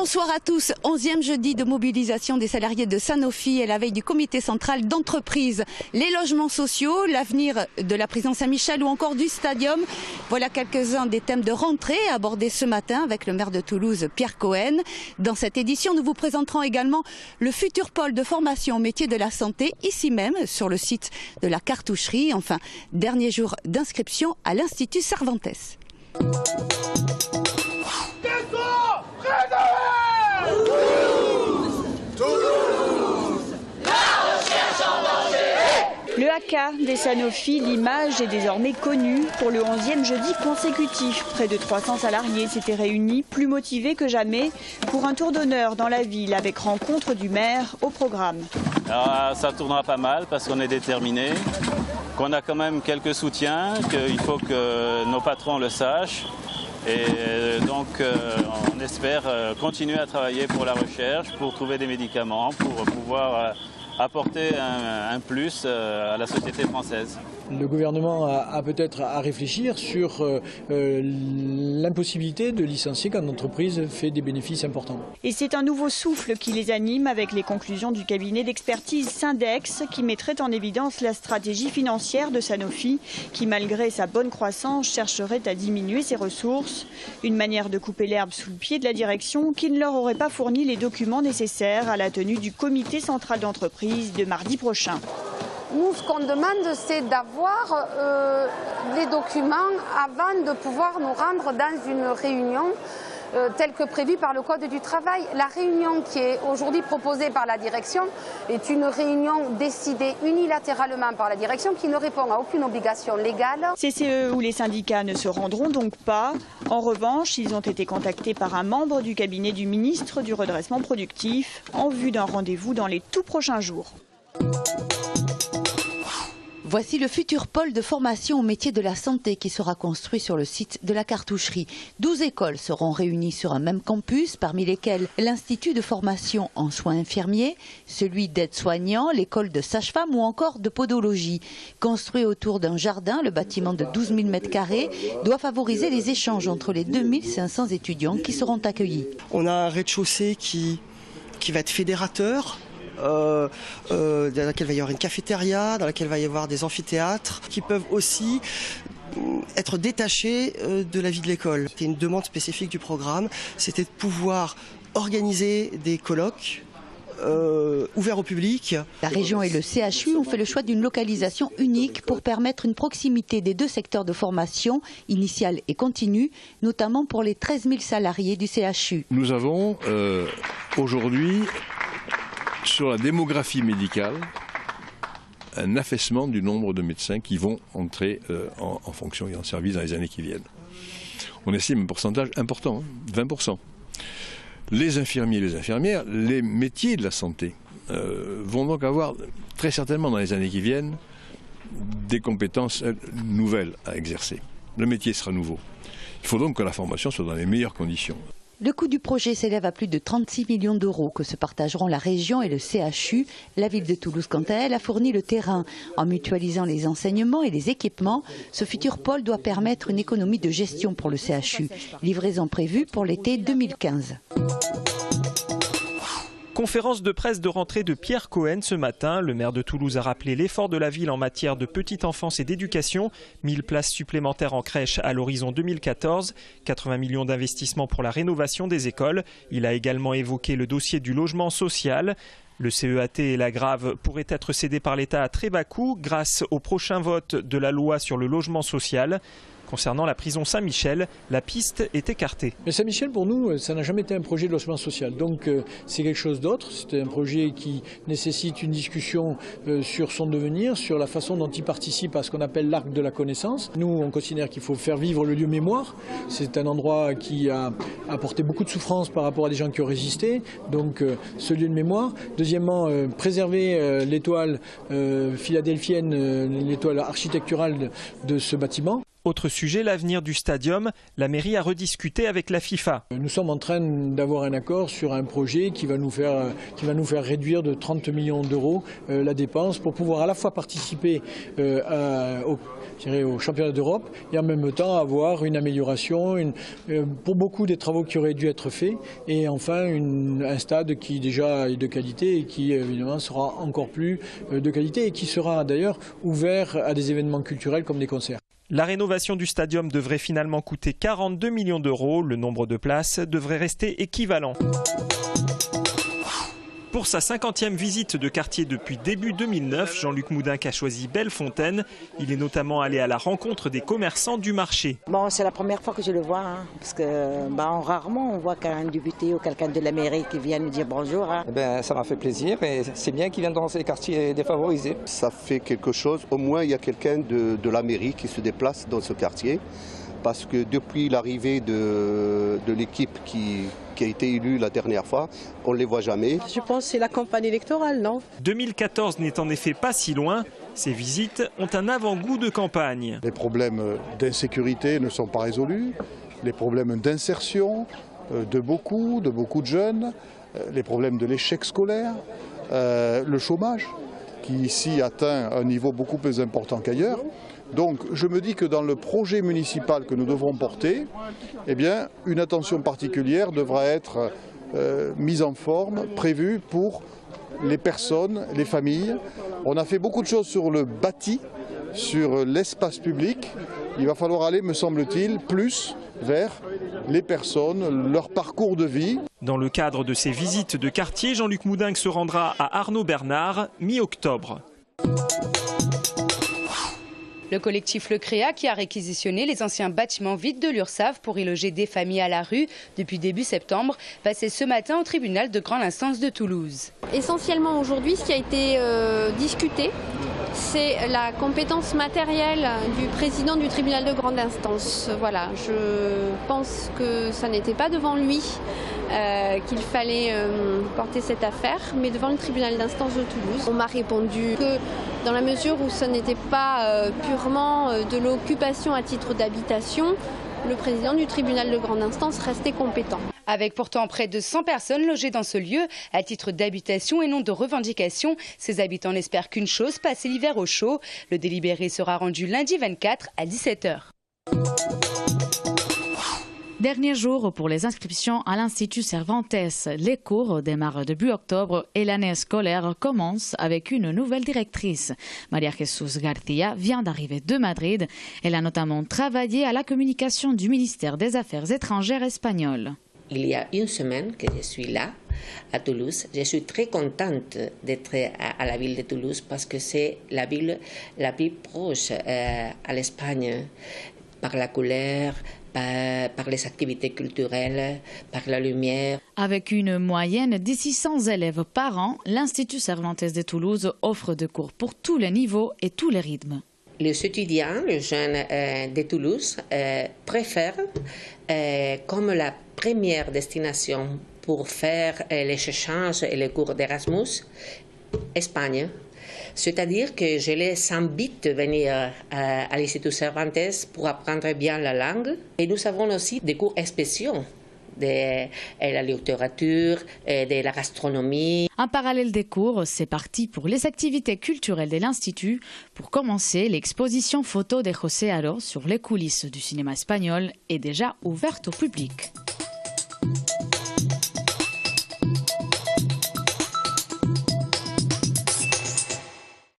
Bonsoir à tous. 11e jeudi de mobilisation des salariés de Sanofi et la veille du comité central d'entreprise. Les logements sociaux, l'avenir de la prison Saint-Michel ou encore du stadium. Voilà quelques-uns des thèmes de rentrée abordés ce matin avec le maire de Toulouse, Pierre Cohen. Dans cette édition, nous vous présenterons également le futur pôle de formation au métier de la santé, ici même, sur le site de la Cartoucherie. Enfin, dernier jour d'inscription à l'Institut Cervantes. Le haka des Sanofi, l'image est désormais connue pour le 11e jeudi consécutif. Près de 300 salariés s'étaient réunis, plus motivés que jamais, pour un tour d'honneur dans la ville avec rencontre du maire au programme. Alors, ça tournera pas mal parce qu'on est déterminés, qu'on a quand même quelques soutiens, qu'il faut que nos patrons le sachent. Et donc on espère continuer à travailler pour la recherche, pour trouver des médicaments, pour pouvoir apporter un plus à la société française. Le gouvernement a peut-être à réfléchir sur l'impossibilité de licencier quand l'entreprise fait des bénéfices importants. Et c'est un nouveau souffle qui les anime avec les conclusions du cabinet d'expertise Syndex qui mettrait en évidence la stratégie financière de Sanofi qui, malgré sa bonne croissance, chercherait à diminuer ses ressources. Une manière de couper l'herbe sous le pied de la direction qui ne leur aurait pas fourni les documents nécessaires à la tenue du comité central d'entreprise de mardi prochain. Nous, ce qu'on demande, c'est d'avoir les documents avant de pouvoir nous rendre dans une réunion telle que prévue par le Code du travail. La réunion qui est aujourd'hui proposée par la direction est une réunion décidée unilatéralement par la direction qui ne répond à aucune obligation légale. CCE ou les syndicats ne se rendront donc pas. En revanche, ils ont été contactés par un membre du cabinet du ministre du redressement productif en vue d'un rendez-vous dans les tout prochains jours. Voici le futur pôle de formation au métier de la santé qui sera construit sur le site de la Cartoucherie. 12 écoles seront réunies sur un même campus, parmi lesquelles l'Institut de formation en soins infirmiers, celui d'aide-soignant, l'école de sage-femme ou encore de podologie. Construit autour d'un jardin, le bâtiment de 12 000 m² doit favoriser les échanges entre les 2500 étudiants qui seront accueillis. On a un rez-de-chaussée qui va être fédérateur. Dans laquelle il va y avoir une cafétéria, dans laquelle il va y avoir des amphithéâtres qui peuvent aussi être détachés de la vie de l'école. C'était une demande spécifique du programme, c'était de pouvoir organiser des colloques ouverts au public. La région et le CHU ont fait le choix d'une localisation unique pour permettre une proximité des deux secteurs de formation, initiale et continue, notamment pour les 13 000 salariés du CHU. Nous avons aujourd'hui sur la démographie médicale, un affaissement du nombre de médecins qui vont entrer en fonction et en service dans les années qui viennent. On estime un pourcentage important, 20%. Les infirmiers et les infirmières, les métiers de la santé vont donc avoir très certainement dans les années qui viennent des compétences nouvelles à exercer. Le métier sera nouveau. Il faut donc que la formation soit dans les meilleures conditions. Le coût du projet s'élève à plus de 36 millions d'euros que se partageront la région et le CHU. La ville de Toulouse, quant à elle, a fourni le terrain. En mutualisant les enseignements et les équipements, ce futur pôle doit permettre une économie de gestion pour le CHU. Livraison prévue pour l'été 2015. Conférence de presse de rentrée de Pierre Cohen ce matin. Le maire de Toulouse a rappelé l'effort de la ville en matière de petite enfance et d'éducation. 1000 places supplémentaires en crèche à l'horizon 2014. 80 millions d'investissements pour la rénovation des écoles. Il a également évoqué le dossier du logement social. Le CEAT et la Grave pourraient être cédés par l'État à très bas coût grâce au prochain vote de la loi sur le logement social. Concernant la prison Saint-Michel, la piste est écartée. Mais Saint-Michel, pour nous, ça n'a jamais été un projet de logement social. Donc c'est quelque chose d'autre. C'est un projet qui nécessite une discussion sur son devenir, sur la façon dont il participe à ce qu'on appelle l'arc de la connaissance. Nous, on considère qu'il faut faire vivre le lieu mémoire. C'est un endroit qui a apporté beaucoup de souffrance par rapport à des gens qui ont résisté. Donc ce lieu de mémoire. Deuxièmement, préserver l'étoile philadelphienne, l'étoile architecturale de ce bâtiment. Autre sujet, l'avenir du stadium. La mairie a rediscuté avec la FIFA. Nous sommes en train d'avoir un accord sur un projet qui va nous faire réduire de 30 millions d'euros la dépense pour pouvoir à la fois participer au championnat d'Europe et en même temps avoir une amélioration pour beaucoup des travaux qui auraient dû être faits et enfin un stade qui déjà est de qualité et qui évidemment sera encore plus de qualité et qui sera d'ailleurs ouvert à des événements culturels comme des concerts. La rénovation du stadium devrait finalement coûter 42 millions d'euros. Le nombre de places devrait rester équivalent. Pour sa 50e visite de quartier depuis début 2009, Jean-Luc Moudenc a choisi Bellefontaine. Il est notamment allé à la rencontre des commerçants du marché. Bon, c'est la première fois que je le vois, parce que rarement on voit qu'un député ou quelqu'un de la mairie qui vient nous dire bonjour. Ça m'a fait plaisir et c'est bien qu'il vienne dans ces quartiers défavorisés. Ça fait quelque chose, au moins il y a quelqu'un de la mairie qui se déplace dans ce quartier. Parce que depuis l'arrivée de l'équipe qui a été élue la dernière fois, on ne les voit jamais. Je pense que c'est la campagne électorale, non ? 2014 n'est en effet pas si loin. Ces visites ont un avant-goût de campagne. Les problèmes d'insécurité ne sont pas résolus. Les problèmes d'insertion de beaucoup de jeunes. Les problèmes de l'échec scolaire. Le chômage qui ici atteint un niveau beaucoup plus important qu'ailleurs. Donc je me dis que dans le projet municipal que nous devrons porter, une attention particulière devra être mise en forme, prévue pour les personnes, les familles. On a fait beaucoup de choses sur le bâti, sur l'espace public. Il va falloir aller, me semble-t-il, plus vers les personnes, leur parcours de vie. Dans le cadre de ces visites de quartier, Jean-Luc Moudenc se rendra à Arnaud Bernard, mi-octobre. Le collectif Le Créa qui a réquisitionné les anciens bâtiments vides de l'URSSAF pour y loger des familles à la rue depuis début septembre, passait ce matin au tribunal de grande instance de Toulouse. Essentiellement aujourd'hui, ce qui a été discuté, c'est la compétence matérielle du président du tribunal de grande instance. Voilà, je pense que ça n'était pas devant lui qu'il fallait porter cette affaire, mais devant le tribunal d'instance de Toulouse. On m'a répondu que dans la mesure où ce n'était pas purement de l'occupation à titre d'habitation, le président du tribunal de grande instance restait compétent. Avec pourtant près de 100 personnes logées dans ce lieu, à titre d'habitation et non de revendication, ces habitants n'espèrent qu'une chose, passer l'hiver au chaud. Le délibéré sera rendu lundi 24 à 17 h. Dernier jour pour les inscriptions à l'Institut Cervantes. Les cours démarrent début octobre et l'année scolaire commence avec une nouvelle directrice. Maria Jesús García vient d'arriver de Madrid. Elle a notamment travaillé à la communication du ministère des Affaires étrangères espagnol. Il y a une semaine que je suis là, à Toulouse. Je suis très contente d'être à la ville de Toulouse parce que c'est la ville la plus proche à l'Espagne par la couleur, par les activités culturelles, par la lumière. Avec une moyenne de 600 élèves par an, l'Institut Cervantes de Toulouse offre des cours pour tous les niveaux et tous les rythmes. Les étudiants, les jeunes de Toulouse, préfèrent comme la première destination pour faire les échanges et les cours d'Erasmus, Espagne. C'est-à-dire que je les invite à venir à l'Institut Cervantes pour apprendre bien la langue. Et nous avons aussi des cours spéciaux de la littérature, de la gastronomie. En parallèle des cours, c'est parti pour les activités culturelles de l'Institut. Pour commencer, l'exposition photo de José Aro sur les coulisses du cinéma espagnol est déjà ouverte au public.